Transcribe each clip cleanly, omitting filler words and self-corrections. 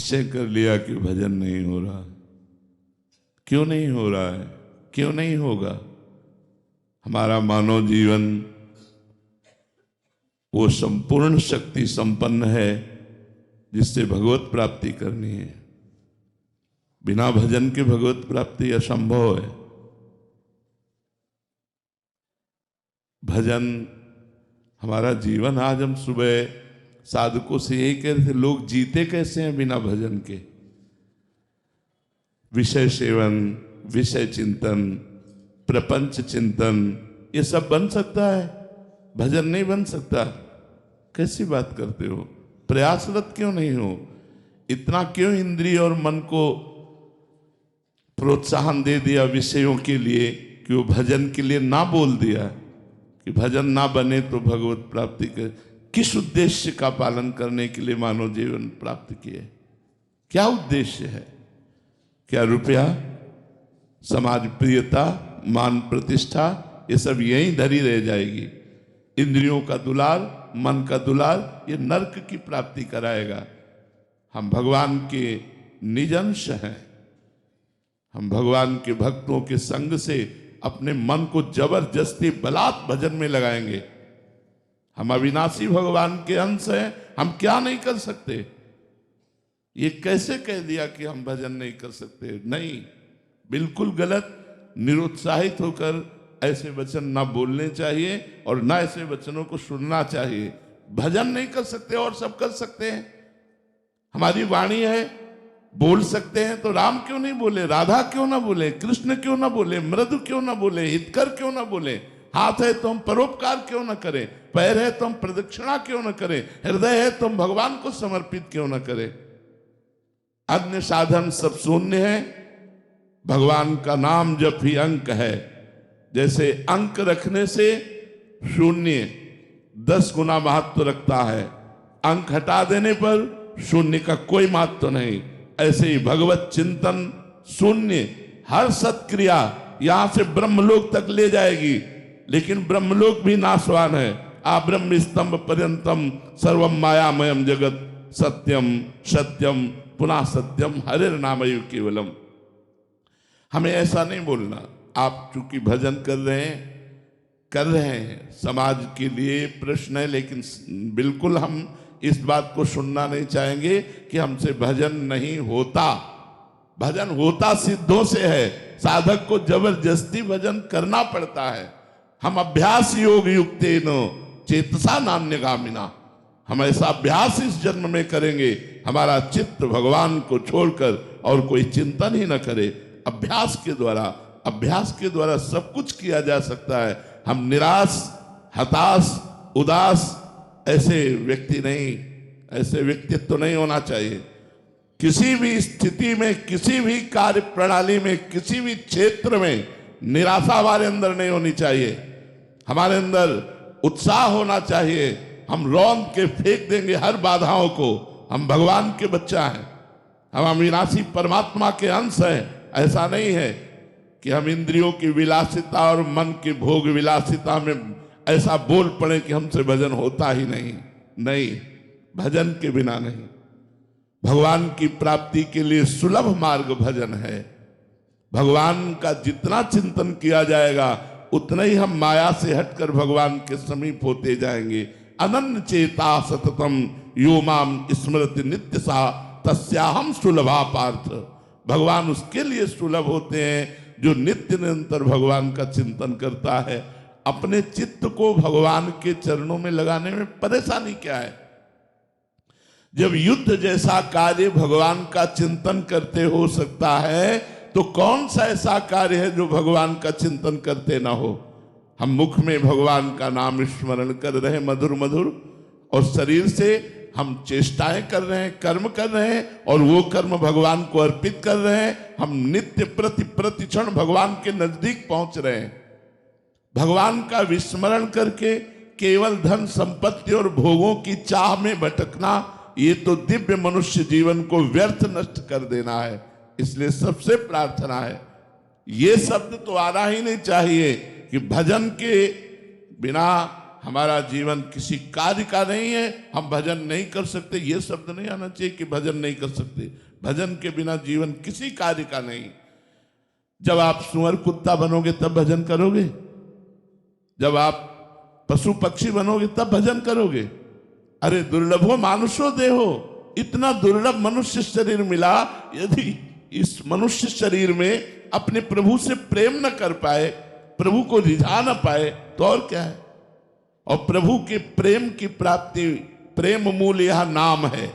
निश्चय कर लिया कि भजन नहीं हो रहा। क्यों नहीं हो रहा है? क्यों नहीं होगा? हमारा मानव जीवन वो संपूर्ण शक्ति संपन्न है जिससे भगवत प्राप्ति करनी है। बिना भजन के भगवत प्राप्ति असंभव है। भजन हमारा जीवन। आज हम सुबह साधकों से यही कह रहे थे, लोग जीते कैसे हैं बिना भजन के? विषय सेवन, विषय चिंतन, प्रपंच चिंतन, ये सब बन सकता है, भजन नहीं बन सकता। कैसी बात करते हो? प्रयासरत क्यों नहीं हो? इतना क्यों इंद्रिय और मन को प्रोत्साहन दे दिया विषयों के लिए कि वो भजन के लिए ना बोल दिया कि भजन ना बने तो भगवत प्राप्ति के? किस उद्देश्य का पालन करने के लिए मानव जीवन प्राप्त किए? क्या उद्देश्य है? क्या रुपया, समाज प्रियता, मान प्रतिष्ठा, ये सब यहीं धरी रह जाएगी। इंद्रियों का दुलार, मन का दुलार, ये नरक की प्राप्ति कराएगा। हम भगवान के निज अंश हैं। हम भगवान के भक्तों के संग से अपने मन को जबरदस्ती बलात् भजन में लगाएंगे। हम अविनाशी भगवान के अंश हैं, हम क्या नहीं कर सकते? ये कैसे कह दिया कि हम भजन नहीं कर सकते? नहीं, बिल्कुल गलत। निरुत्साहित होकर ऐसे वचन ना बोलने चाहिए और ना ऐसे वचनों को सुनना चाहिए। भजन नहीं कर सकते और सब कर सकते हैं। हमारी वाणी है, बोल सकते हैं, तो राम क्यों नहीं बोले? राधा क्यों ना बोले? कृष्ण क्यों ना बोले? मृदु क्यों ना बोले? हितकर क्यों ना बोले? हाथ है तो हम परोपकार क्यों ना करें? पैर है तो हम प्रदक्षिणा क्यों ना करें? हृदय है तो हम भगवान को समर्पित क्यों ना करें? अन्य साधन सब शून्य है। भगवान का नाम जप ही अंक है। जैसे अंक रखने से शून्य 10 गुना महत्व रखता है, अंक हटा देने पर शून्य का कोई महत्व नहीं। ऐसे ही भगवत चिंतन शून्य, हर सत्क्रिया यहां से ब्रह्मलोक तक ले जाएगी, लेकिन ब्रह्मलोक भी नाशवान है। आ ब्रह्म स्तंभ पर्यंतम सर्वम मायामयम जगत सत्यम सत्यम पुनः सत्यम हरे नामयु केवलम। हमें ऐसा नहीं बोलना। आप चूंकि भजन कर रहे हैं, समाज के लिए प्रश्न है, लेकिन बिल्कुल हम इस बात को सुनना नहीं चाहेंगे कि हमसे भजन नहीं होता। भजन होता सिद्धों से है। साधक को जबरदस्ती भजन करना पड़ता है। हम अभ्यास योग युक्तेन चेतसा नान्यगामिना, हम ऐसा अभ्यास इस जन्म में करेंगे, हमारा चित्त भगवान को छोड़कर और कोई चिंतन ही न करे। अभ्यास के द्वारा सब कुछ किया जा सकता है। हम निराश, हताश, उदास ऐसे व्यक्ति नहीं, ऐसे व्यक्तित्व नहीं होना चाहिए। किसी भी स्थिति में, किसी भी कार्य प्रणाली में, किसी भी क्षेत्र में निराशा हमारे अंदर नहीं होनी चाहिए। हमारे अंदर उत्साह होना चाहिए। हम रौंद के फेंक देंगे हर बाधाओं को। हम भगवान के बच्चा हैं, हम अविनाशी परमात्मा के अंश हैं। ऐसा नहीं है कि हम इंद्रियों की विलासिता और मन की भोग विलासिता में ऐसा बोल पड़े कि हमसे भजन होता ही नहीं, भजन के बिना नहीं। भगवान की प्राप्ति के लिए सुलभ मार्ग भजन है। भगवान का जितना चिंतन किया जाएगा उतना ही हम माया से हटकर भगवान के समीप होते जाएंगे। अनन्य चेता सततम यो माम स्मृति नित्य सा तस्याहम सुलभा पार्थ। भगवान उसके लिए सुलभ होते हैं जो नित्य निरंतर भगवान का चिंतन करता है। अपने चित्त को भगवान के चरणों में लगाने में परेशानी क्या है? जब युद्ध जैसा कार्य भगवान का चिंतन करते हो सकता है, तो कौन सा ऐसा कार्य है जो भगवान का चिंतन करते ना हो? हम मुख में भगवान का नाम स्मरण कर रहे हैं मधुर मधुर, और शरीर से हम चेष्टाएं कर रहे हैं, कर्म कर रहे हैं, और वो कर्म भगवान को अर्पित कर रहे हैं। हम नित्य प्रतिक्षण भगवान के नजदीक पहुंच रहे हैं। भगवान का विस्मरण करके केवल धन संपत्ति और भोगों की चाह में भटकना, ये तो दिव्य मनुष्य जीवन को व्यर्थ नष्ट कर देना है। इसलिए सबसे प्रार्थना है, ये शब्द तो आना ही नहीं चाहिए कि भजन के बिना हमारा जीवन किसी कार्य का नहीं है, हम भजन नहीं कर सकते, ये शब्द नहीं आना चाहिए कि भजन नहीं कर सकते। भजन के बिना जीवन किसी कार्य का नहीं। जब आप सुअर कुत्ता बनोगे तब भजन करोगे, जब आप पशु पक्षी बनोगे तब भजन करोगे। अरे दुर्लभो मानुषो देहो, इतना दुर्लभ मनुष्य शरीर मिला, यदि इस मनुष्य शरीर में अपने प्रभु से प्रेम न कर पाए, प्रभु को रिझा न पाए, तो और क्या है। और प्रभु के प्रेम की प्राप्ति, प्रेम मूल यह नाम है,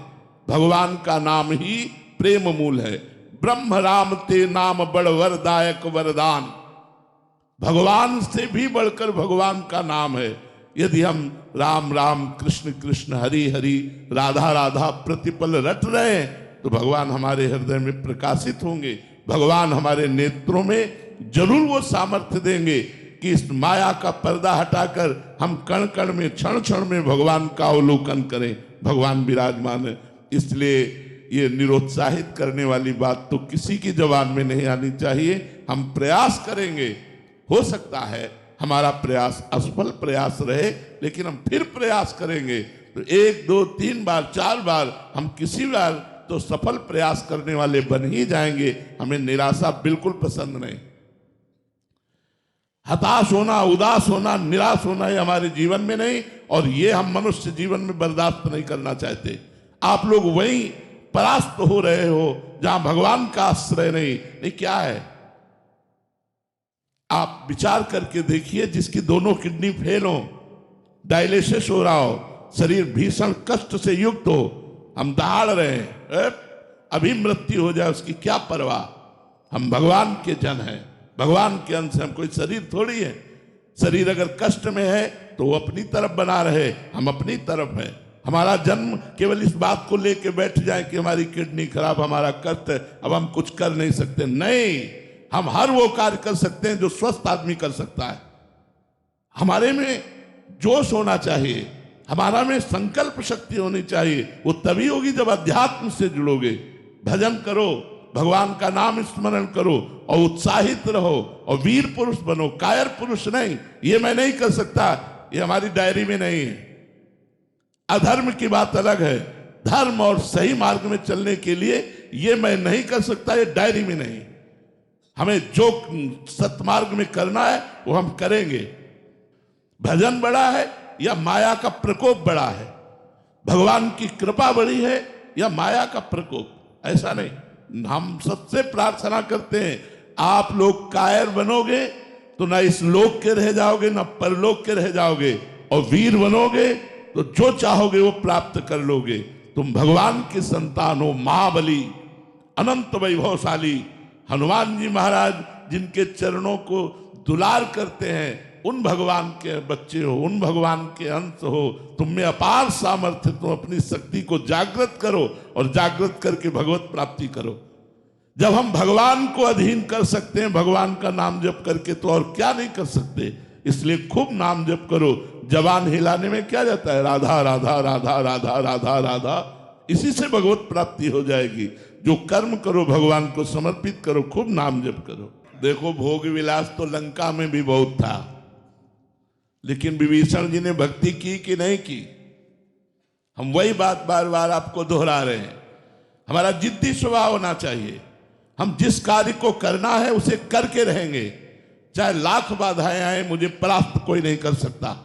भगवान का नाम ही प्रेम मूल है। ब्रह्म राम ते नाम बड़ वरदायक वरदान, भगवान से भी बढ़कर भगवान का नाम है। यदि हम राम राम कृष्ण कृष्ण हरि हरि राधा राधा प्रतिपल रट रहे हैं तो भगवान हमारे हृदय में प्रकाशित होंगे, भगवान हमारे नेत्रों में जरूर वो सामर्थ्य देंगे कि इस माया का पर्दा हटाकर हम कण कण में क्षण क्षण में भगवान का अवलोकन करें। भगवान विराजमान है। इसलिए ये निरुत्साहित करने वाली बात तो किसी की जबान में नहीं आनी चाहिए। हम प्रयास करेंगे, हो सकता है हमारा प्रयास असफल प्रयास रहे, लेकिन हम फिर प्रयास करेंगे तो 1 2 3 बार 4 बार हम किसी बार तो सफल प्रयास करने वाले बन ही जाएंगे। हमें निराशा बिल्कुल पसंद नहीं। हताश होना, उदास होना, निराश होना ये हमारे जीवन में नहीं, और ये हम मनुष्य जीवन में बर्दाश्त नहीं करना चाहते। आप लोग वहीं परास्त हो रहे हो जहां भगवान का आश्रय नहीं क्या है। आप विचार करके देखिए, जिसकी दोनों किडनी फेल हो, डायलिसिस हो रहा हो, शरीर भीषण कष्ट से युक्त हो, हम दहाड़ रहे हैं, अभी मृत्यु हो जाए उसकी क्या परवाह। हम भगवान के जन हैं, भगवान के अंश हैं, हम कोई शरीर थोड़ी है। शरीर अगर कष्ट में है तो वो अपनी तरफ बना रहे, हम अपनी तरफ है। हमारा जन्म केवल इस बात को लेके बैठ जाए कि हमारी किडनी खराब, हमारा कष्ट है, अब हम कुछ कर नहीं सकते। नहीं, हम हर वो कार्य कर सकते हैं जो स्वस्थ आदमी कर सकता है। हमारे में जोश होना चाहिए, हमारा में संकल्प शक्ति होनी चाहिए। वो तभी होगी जब अध्यात्म से जुड़ोगे। भजन करो, भगवान का नाम स्मरण करो और उत्साहित रहो और वीर पुरुष बनो, कायर पुरुष नहीं। ये मैं नहीं कर सकता, ये हमारी डायरी में नहीं है। अधर्म की बात अलग है, धर्म और सही मार्ग में चलने के लिए ये मैं नहीं कर सकता, ये डायरी में नहीं। हमें जो सतमार्ग में करना है वो हम करेंगे। भजन बड़ा है या माया का प्रकोप बड़ा है, भगवान की कृपा बड़ी है या माया का प्रकोप, ऐसा नहीं। हम सबसे प्रार्थना करते हैं, आप लोग कायर बनोगे तो ना इस लोक के रह जाओगे ना परलोक के रह जाओगे, और वीर बनोगे तो जो चाहोगे वो प्राप्त कर लोगे। तुम भगवान की संतान हो, महाबली अनंत वैभवशाली हनुमान जी महाराज जिनके चरणों को दुलार करते हैं, उन भगवान के बच्चे हो, उन भगवान के अंश हो। तुम में अपार सामर्थ्य, तुम अपनी शक्ति को जागृत करो और जागृत करके भगवत प्राप्ति करो। जब हम भगवान को अधीन कर सकते हैं भगवान का नाम जप करके, तो और क्या नहीं कर सकते। इसलिए खूब नाम जप करो। जबान हिलाने में क्या जाता है, राधा राधा राधा राधा राधा राधा, इसी से भगवत प्राप्ति हो जाएगी। जो कर्म करो भगवान को समर्पित करो, खूब नाम जप करो। देखो भोग विलास तो लंका में भी बहुत था, लेकिन विभीषण जी ने भक्ति की कि नहीं की। हम वही बात बार बार आपको दोहरा रहे हैं। हमारा जिद्दी स्वभाव होना चाहिए। हम जिस कार्य को करना है उसे करके रहेंगे, चाहे लाख बाधाएं आए, मुझे परास्त कोई नहीं कर सकता।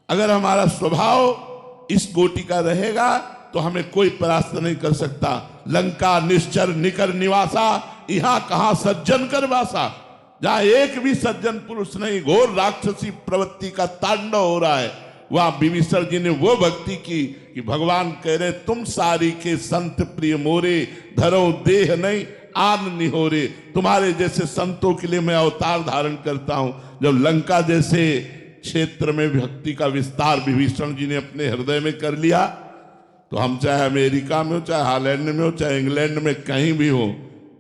अगर हमारा स्वभाव इस कोटि का रहेगा तो हमें कोई परास्त नहीं कर सकता। लंका निश्चर निकर निवासा, यहां कहां सज्जन कर वासा। जहां एक भी सज्जन पुरुष नहीं, घोर राक्षसी प्रवृत्ति का तांडव हो रहा है, वहां विभीषण जी ने वो भक्ति की कि भगवान कह रहे, तुम सारी के संत प्रिय मोरे, धरो देह नहीं आन निहोरे। तुम्हारे जैसे संतों के लिए मैं अवतार धारण करता हूं। जब लंका जैसे क्षेत्र में भक्ति का विस्तार विभीषण जी ने अपने हृदय में कर लिया, तो हम चाहे अमेरिका में हो, चाहे हॉलैंड में हो, चाहे इंग्लैंड में, कहीं भी हो,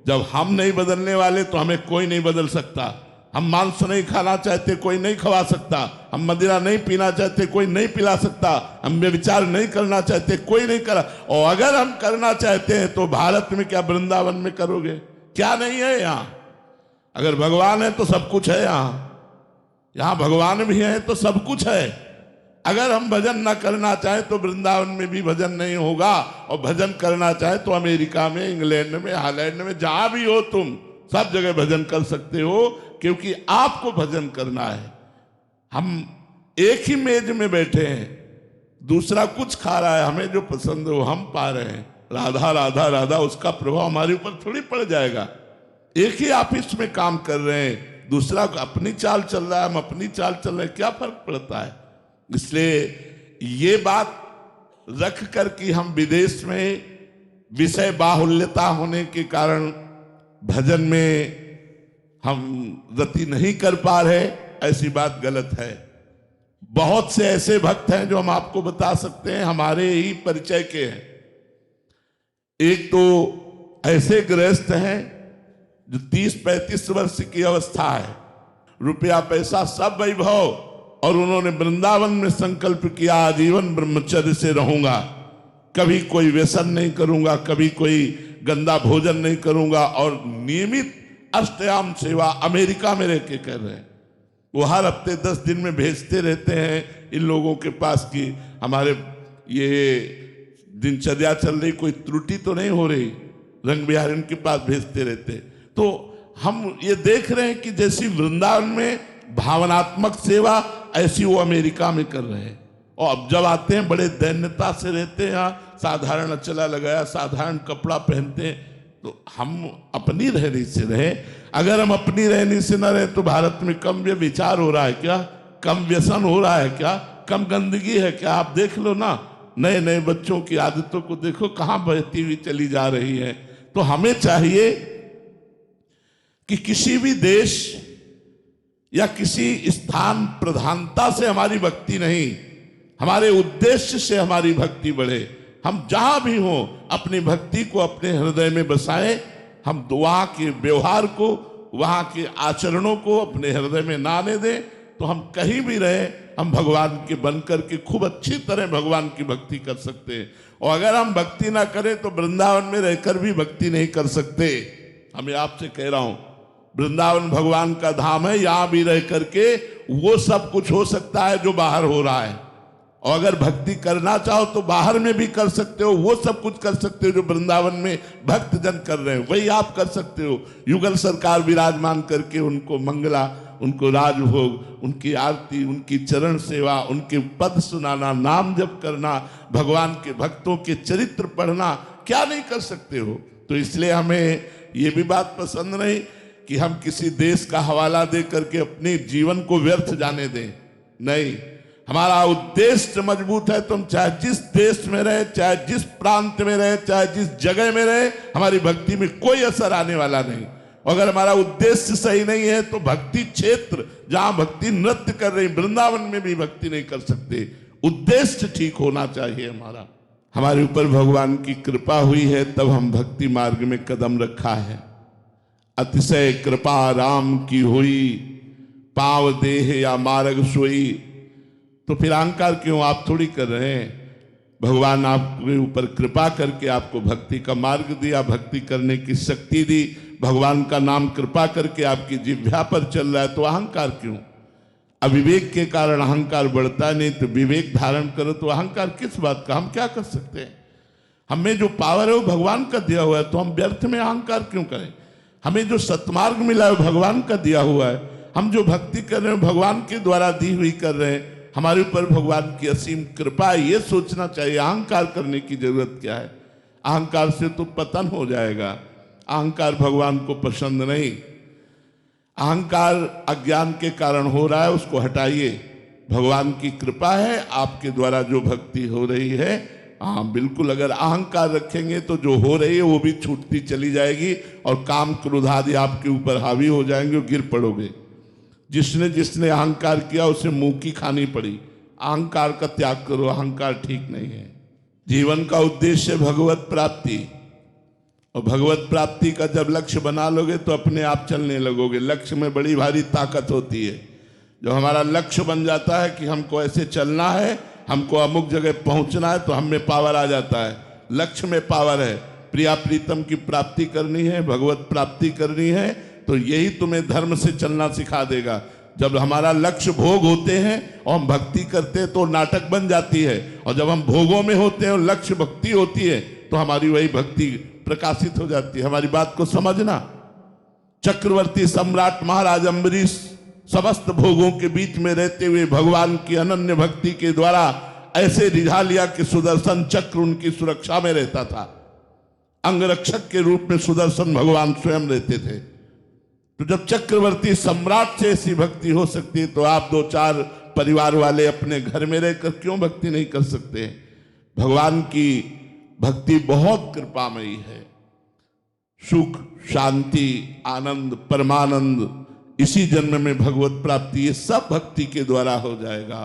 जब हम नहीं बदलने वाले तो हमें कोई नहीं बदल सकता। हम मांस नहीं खाना चाहते, कोई नहीं खवा सकता। हम मदिरा नहीं पीना चाहते, कोई नहीं पिला सकता। हम व्यभिचार नहीं करना चाहते, कोई नहीं करा। और अगर हम करना चाहते हैं तो भारत में क्या वृंदावन में करोगे? क्या नहीं है यहाँ? अगर भगवान है तो सब कुछ है यहाँ। यहाँ भगवान भी है तो सब कुछ है। अगर हम भजन ना करना चाहें तो वृंदावन में भी भजन नहीं होगा, और भजन करना चाहे तो अमेरिका में, इंग्लैंड में, हॉलैंड में, जहां भी हो तुम सब जगह भजन कर सकते हो, क्योंकि आपको भजन करना है। हम एक ही मेज में बैठे हैं, दूसरा कुछ खा रहा है, हमें जो पसंद है वो हम पा रहे हैं, राधा राधा राधा, उसका प्रभाव हमारे ऊपर थोड़ी पड़ जाएगा। एक ही ऑफिस में काम कर रहे हैं, दूसरा अपनी चाल चल रहा है, हम अपनी चाल चल रहे हैं, क्या फर्क पड़ता है। इसलिए ये बात रख कर कि हम विदेश में विषय बाहुल्यता होने के कारण भजन में हम गति नहीं कर पा रहे, ऐसी बात गलत है। बहुत से ऐसे भक्त हैं जो हम आपको बता सकते हैं, हमारे ही परिचय के हैं। एक तो ऐसे गृहस्थ हैं जो 30-35 वर्ष की अवस्था है, रुपया पैसा सब वैभव, और उन्होंने वृंदावन में संकल्प किया आजीवन ब्रह्मचर्य से रहूंगा, कभी कोई व्यसन नहीं करूंगा, कभी कोई गंदा भोजन नहीं करूंगा, और नियमित अष्टयाम सेवा अमेरिका में रह के कर रहे हैं। वो हर हफ्ते 10 दिन में भेजते रहते हैं इन लोगों के पास कि हमारे ये दिनचर्या चल रही, कोई त्रुटि तो नहीं हो रही, रंग बिहारी उनके पास भेजते रहते। तो हम ये देख रहे हैं कि जैसी वृंदावन में भावनात्मक सेवा, ऐसी वो अमेरिका में कर रहे हैं। और अब जब आते हैं बड़े दैन्यता से रहते हैं, यहाँ साधारण अचला लगाया, साधारण कपड़ा पहनते हैं। तो हम अपनी रहनी से रहे। अगर हम अपनी रहनी से न रहे तो भारत में कम विचार हो रहा है क्या, कम व्यसन हो रहा है क्या, कम गंदगी है क्या। आप देख लो ना, नए नए बच्चों की आदतों को देखो कहाँ बहती हुई चली जा रही है। तो हमें चाहिए कि किसी भी देश या किसी स्थान प्रधानता से हमारी भक्ति नहीं, हमारे उद्देश्य से हमारी भक्ति बढ़े। हम जहां भी हों अपनी भक्ति को अपने हृदय में बसाएं। हम वहां के व्यवहार को, वहां के आचरणों को अपने हृदय में ना आने दें, तो हम कहीं भी रहे हम भगवान के बनकर के खूब अच्छी तरह भगवान की भक्ति कर सकते हैं। और अगर हम भक्ति ना करें तो वृंदावन में रहकर भी भक्ति नहीं कर सकते। हमें आपसे कह रहा हूं, वृंदावन भगवान का धाम है, यहां भी रह करके वो सब कुछ हो सकता है जो बाहर हो रहा है। और अगर भक्ति करना चाहो तो बाहर में भी कर सकते हो, वो सब कुछ कर सकते हो जो वृंदावन में भक्त जन कर रहे हैं, वही आप कर सकते हो। युगल सरकार विराजमान करके उनको मंगला, उनको राजभोग, उनकी आरती, उनकी चरण सेवा, उनके पद सुनाना, नाम जप करना, भगवान के भक्तों के चरित्र पढ़ना, क्या नहीं कर सकते हो। तो इसलिए हमें ये भी बात पसंद नहीं कि हम किसी देश का हवाला दे करके अपने जीवन को व्यर्थ जाने दें। नहीं, हमारा उद्देश्य मजबूत है तो हम चाहे जिस देश में रहे, चाहे जिस प्रांत में रहे, चाहे जिस जगह में रहे, हमारी भक्ति में कोई असर आने वाला नहीं। अगर हमारा उद्देश्य सही नहीं है तो भक्ति क्षेत्र जहां भक्ति नृत्य कर रही, वृंदावन में भी भक्ति नहीं कर सकते। उद्देश्य ठीक होना चाहिए हमारा। हमारे ऊपर भगवान की कृपा हुई है तब हम भक्ति मार्ग में कदम रखा है। अतिशय कृपा राम की हुई, पाव देह या मार्ग सोई। तो फिर अहंकार क्यों आप थोड़ी कर रहे हैं। भगवान आपके ऊपर कृपा करके आपको भक्ति का मार्ग दिया, भक्ति करने की शक्ति दी, भगवान का नाम कृपा करके आपकी जिह्वा पर चल रहा है, तो अहंकार क्यों। अविवेक के कारण अहंकार बढ़ता नहीं, तो विवेक धारण करो तो अहंकार किस बात का। हम क्या कर सकते हैं। हमें जो पावर है वो भगवान का दिया हुआ है, तो हम व्यर्थ में अहंकार क्यों करें। हमें जो सत्मार्ग मिला है भगवान का दिया हुआ है, हम जो भक्ति कर रहे हैं भगवान के द्वारा दी हुई कर रहे हैं, हमारे ऊपर भगवान की असीम कृपा है, ये सोचना चाहिए। अहंकार करने की जरूरत क्या है। अहंकार से तो पतन हो जाएगा। अहंकार भगवान को पसंद नहीं। अहंकार अज्ञान के कारण हो रहा है, उसको हटाइए। भगवान की कृपा है, आपके द्वारा जो भक्ति हो रही है, हाँ बिल्कुल। अगर अहंकार रखेंगे तो जो हो रही है वो भी छूटती चली जाएगी और काम क्रोध आदि आपके ऊपर हावी हो जाएंगे और गिर पड़ोगे। जिसने जिसने अहंकार किया उसे मुंह की खानी पड़ी। अहंकार का त्याग करो, अहंकार ठीक नहीं है। जीवन का उद्देश्य भगवत प्राप्ति, और भगवत प्राप्ति का जब लक्ष्य बना लोगे तो अपने आप चलने लगोगे। लक्ष्य में बड़ी भारी ताकत होती है। जब हमारा लक्ष्य बन जाता है कि हमको ऐसे चलना है, हमको अमुक जगह पहुंचना है, तो हम में पावर आ जाता है। लक्ष्य में पावर है। प्रिया प्रीतम की प्राप्ति करनी है, भगवत प्राप्ति करनी है, तो यही तुम्हें धर्म से चलना सिखा देगा। जब हमारा लक्ष्य भोग होते हैं और हम भक्ति करते हैं तो नाटक बन जाती है, और जब हम भोगों में होते हैं और लक्ष्य भक्ति होती है तो हमारी वही भक्ति प्रकाशित हो जाती है। हमारी बात को समझना। चक्रवर्ती सम्राट महाराज अम्बरीश समस्त भोगों के बीच में रहते हुए भगवान की अनन्य भक्ति के द्वारा ऐसे रिझा लिया कि सुदर्शन चक्र उनकी सुरक्षा में रहता था। अंगरक्षक के रूप में सुदर्शन भगवान स्वयं रहते थे। तो जब चक्रवर्ती सम्राट से ऐसी भक्ति हो सकती है तो आप दो चार परिवार वाले अपने घर में रहकर क्यों भक्ति नहीं कर सकते? भगवान की भक्ति बहुत कृपामयी है। सुख, शांति, आनंद, परमानंद इसी जन्म में भगवत प्राप्ति, ये सब भक्ति के द्वारा हो जाएगा।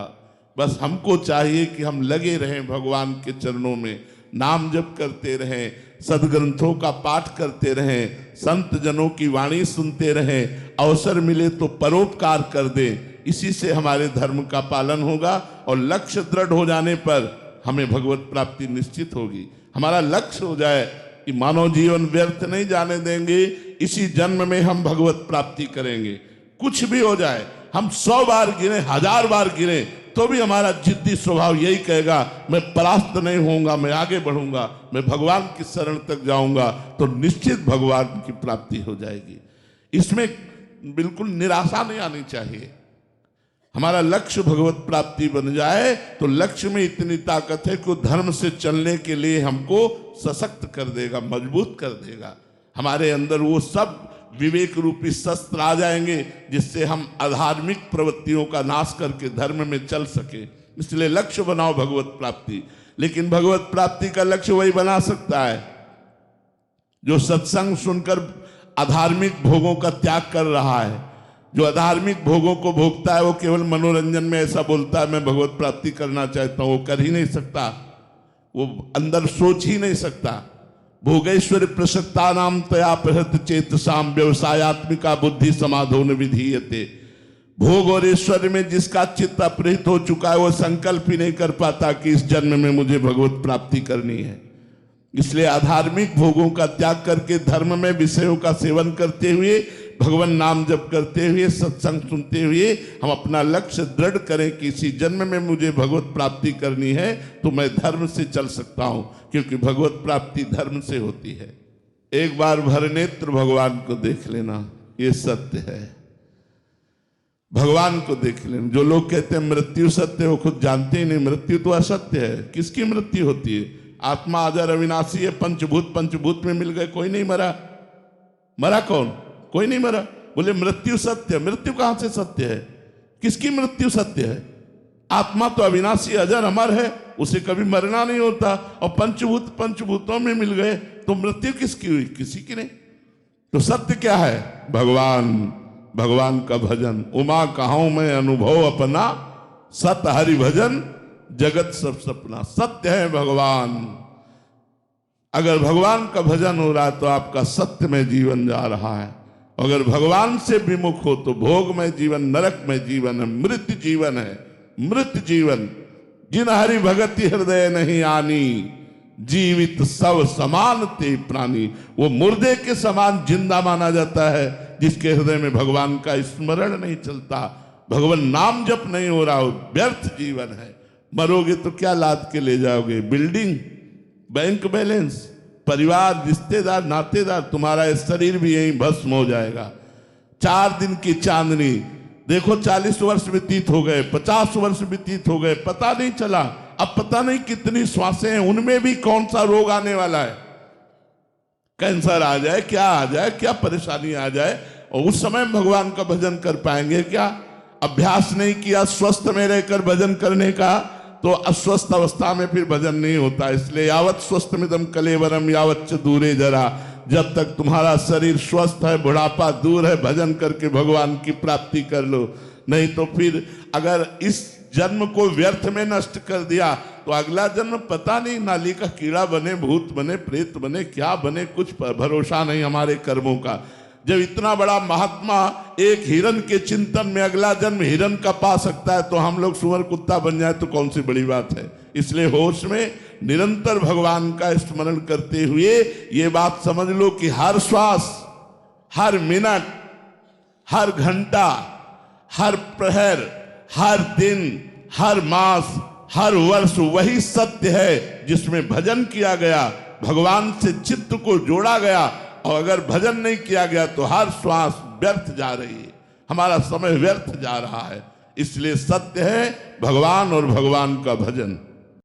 बस हमको चाहिए कि हम लगे रहें भगवान के चरणों में, नाम जप करते रहें, सदग्रंथों का पाठ करते रहें, संत जनों की वाणी सुनते रहें, अवसर मिले तो परोपकार कर दें। इसी से हमारे धर्म का पालन होगा और लक्ष्य दृढ़ हो जाने पर हमें भगवत प्राप्ति निश्चित होगी। हमारा लक्ष्य हो जाए कि मानव जीवन व्यर्थ नहीं जाने देंगे, इसी जन्म में हम भगवत प्राप्ति करेंगे। कुछ भी हो जाए, हम 100 बार गिरे, 1000 बार गिरे, तो भी हमारा जिद्दी स्वभाव यही कहेगा मैं परास्त नहीं होऊंगा, मैं आगे बढ़ूंगा, मैं भगवान की शरण तक जाऊंगा, तो निश्चित भगवान की प्राप्ति हो जाएगी। इसमें बिल्कुल निराशा नहीं आनी चाहिए। हमारा लक्ष्य भगवत प्राप्ति बन जाए तो लक्ष्य में इतनी ताकत है कि धर्म से चलने के लिए हमको सशक्त कर देगा, मजबूत कर देगा। हमारे अंदर वो सब विवेक रूपी शस्त्र आ जाएंगे जिससे हम अधार्मिक प्रवृत्तियों का नाश करके धर्म में चल सके। इसलिए लक्ष्य बनाओ भगवत प्राप्ति। लेकिन भगवत प्राप्ति का लक्ष्य वही बना सकता है जो सत्संग सुनकर अधार्मिक भोगों का त्याग कर रहा है। जो अधार्मिक भोगों को भोगता है वो केवल मनोरंजन में ऐसा बोलता है मैं भगवत प्राप्ति करना चाहता हूं, वो कर ही नहीं सकता, वो अंदर सोच ही नहीं सकता। भोगेश्वर प्रसक्ता नाम तया प्रहृत चेतसाम व्यवसायत्मिका बुद्धि समाधोन विधीयते। भोग और ईश्वर में जिसका चित्त अपहृत हो चुका है वो संकल्प ही नहीं कर पाता कि इस जन्म में मुझे भगवत प्राप्ति करनी है। इसलिए अधार्मिक भोगों का त्याग करके धर्म में विषयों का सेवन करते हुए, भगवान नाम जप करते हुए, सत्संग सुनते हुए हम अपना लक्ष्य दृढ़ करें कि इसी जन्म में मुझे भगवत प्राप्ति करनी है तो मैं धर्म से चल सकता हूं, क्योंकि भगवत प्राप्ति धर्म से होती है। एक बार भर नेत्र भगवान को देख लेना, ये सत्य है। भगवान को देख लेना। जो लोग कहते हैं मृत्यु सत्य है वो खुद जानते ही नहीं, मृत्यु तो असत्य है। किसकी मृत्यु होती है? आत्मा अजर अविनाशी है। पंचभूत में मिल गए, कोई नहीं मरा। मरा कौन? कोई नहीं मरा। बोले मृत्यु सत्य, मृत्यु कहां से सत्य है? किसकी मृत्यु सत्य है? आत्मा तो अविनाशी अजर अमर है, उसे कभी मरना नहीं होता। और पंचभूतों में मिल गए तो मृत्यु किसकी हुई? किसी की नहीं। तो सत्य क्या है? भगवान का भजन। उमा कहाऊं मैं अनुभव अपना, सत हरि भजन जगत सब सपना। सत्य है भगवान। अगर भगवान का भजन हो रहा है तो आपका सत्य में जीवन जा रहा है। अगर भगवान से विमुख हो तो भोग में जीवन, नरक में जीवन है, मृत जीवन है। मृत जीवन जिन हरि भगति हृदय नहीं आनी, जीवित सब समान ते प्राणी। वो मुर्दे के समान जिंदा माना जाता है जिसके हृदय में भगवान का स्मरण नहीं चलता, भगवान नाम जप नहीं हो रहा हो। व्यर्थ जीवन है। मरोगे तो क्या लाद के ले जाओगे? बिल्डिंग, बैंक बैलेंस, परिवार, रिश्तेदार, नातेदार, तुम्हारा शरीर भी यहीं भस्म हो जाएगा। 4 दिन की चांदनी देखो, 40 वर्ष व्यतीत हो गए, 50 वर्ष व्यतीत हो गए, पता नहीं चला। अब पता नहीं कितनी श्वासें हैं, उनमें भी कौन सा रोग आने वाला है। कैंसर आ जाए, क्या आ जाए, क्या परेशानी आ जाए, और उस समय भगवान का भजन कर पाएंगे क्या? अभ्यास नहीं किया स्वस्थ में रहकर भजन करने का तो अस्वस्थ अवस्था में फिर भजन नहीं होता। इसलिए यावत स्वस्थमिदं कलेवरम यावच्च दूरे जरा। जब तक तुम्हारा शरीर स्वस्थ है, बुढ़ापा दूर है, भजन करके भगवान की प्राप्ति कर लो। नहीं तो फिर अगर इस जन्म को व्यर्थ में नष्ट कर दिया तो अगला जन्म पता नहीं, नाली का कीड़ा बने, भूत बने, प्रेत बने, क्या बने, कुछ भरोसा नहीं हमारे कर्मों का। जब इतना बड़ा महात्मा एक हिरन के चिंतन में अगला जन्म हिरन का पा सकता है तो हम लोग सुअर कुत्ता बन जाए तो कौन सी बड़ी बात है। इसलिए होश में निरंतर भगवान का स्मरण करते हुए ये बात समझ लो कि हर श्वास, हर मिनट, हर घंटा, हर प्रहर, हर दिन, हर मास, हर वर्ष वही सत्य है जिसमें भजन किया गया, भगवान से चित्त को जोड़ा गया। और अगर भजन नहीं किया गया तो हर श्वास व्यर्थ जा रही है, हमारा समय व्यर्थ जा रहा है। इसलिए सत्य है भगवान और भगवान का भजन।